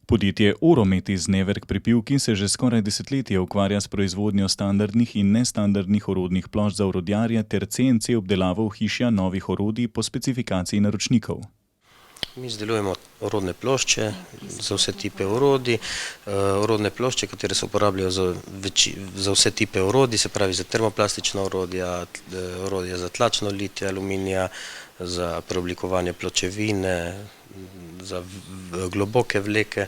Podjetje Oromet iz Neverk pri Pivki se že skoraj desetletje ukvarja s proizvodnjo standardnih in nestandardnih orodnih plošč za orodjarje ter CNC obdelavo ohišja novih orodij po specifikaciji naročnikov. Mi izdelujemo orodne plošče za vse tipe orodij, orodne plošče, katere se uporabljajo za vse tipe orodij, se pravi za termoplastična orodja, orodja za tlačno litje aluminija, za preoblikovanje pločevine, za globoke vleke.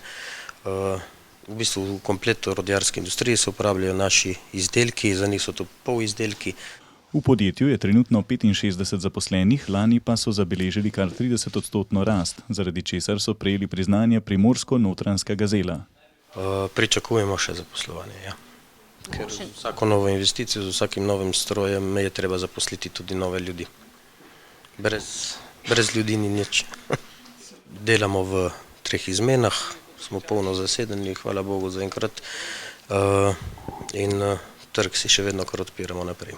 V bistvu v kompletu orodjarske industrije se uporabljajo naši izdelki, za njih so to polizdelki. V podjetju je trenutno 65 zaposlenih, lani pa so zabeležili kar 30% rast, zaradi česar so prejeli priznanje Primorsko-Notranjska gazela. Pričakujemo še zaposlovanje, ja. Ker z vsako novo investicijo, z vsakim novim strojem je treba zaposliti tudi nove ljudi. Brez ljudi ni nič. Delamo v 3 izmenah, smo polno zasedeni, hvala Bogu zaenkrat, in trg si še vedno kar odpiramo naprej.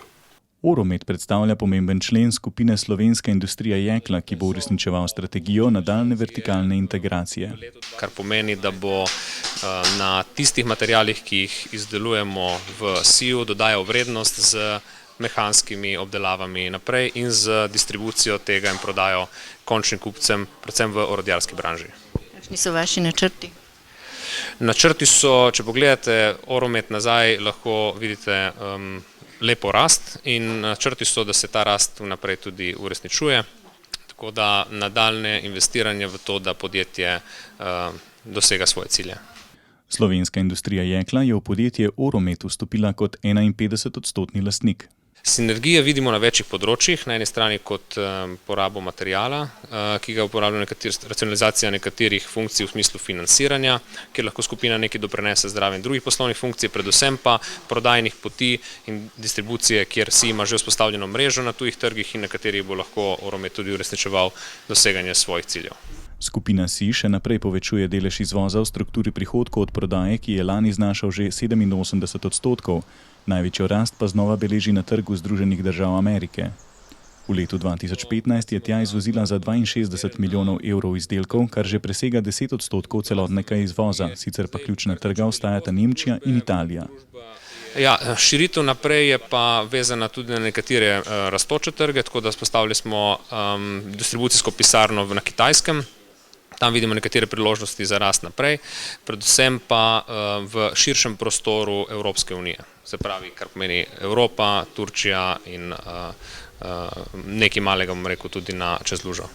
Oromet predstavlja pomemben člen skupine Slovenska industrija jekla, ki bo uresničeval strategijo nadaljnje vertikalne integracije. Kar pomeni, da bo na tistih materialih, ki jih izdelujemo v SIU, dodajal vrednost z mehanskimi obdelavami naprej in z distribucijo tega in prodajo končnim kupcem, predvsem v orodjarski branži. Kakšni so vaši načrti? Načrti so, če pogledate Oromet nazaj, lahko vidite lepo rast in načrti so, da se ta rast vnaprej tudi uresničuje, tako da nadaljnje investiranje v to, da podjetje dosega svoje cilje. Slovenska industrija jekla je v podjetje Oromet vstopila kot 51% lastnik. Sinergije vidimo na večjih področjih, na eni strani kot porabo materijala, ki ga uporabljajo racionalizacija nekaterih funkcij v smislu financiranja, kjer lahko skupina nekaj doprinese zdravjem drugih poslovnih funkcij, predvsem pa prodajnih poti in distribucije, kjer SI ima že vzpostavljeno mrežo na tujih trgih in na katerih bo lahko Oromet tudi uresničeval doseganje svojih ciljev. Skupina SI še naprej povečuje delež izvoza v strukturi prihodkov od prodaje, ki je lani znašal že 87%. Največjo rast pa znova beleži na trgu Združenih držav Amerike. V letu 2015 je tja izvozila za 62 milijonov evrov izdelkov, kar že presega 10% celotnega izvoza, sicer pa ključna trga ostajata Nemčija in Italija. Ja, širitev naprej je pa vezana tudi na nekatere rastoče trge, tako da vzpostavili smo distribucijsko pisarno na Kitajskem. Tam vidimo nekatere priložnosti za rast naprej, predvsem pa v širšem prostoru Evropske unije. Se pravi, kar pomeni Evropa, Turčija in nekaj malega, bom rekel, tudi čez lužo.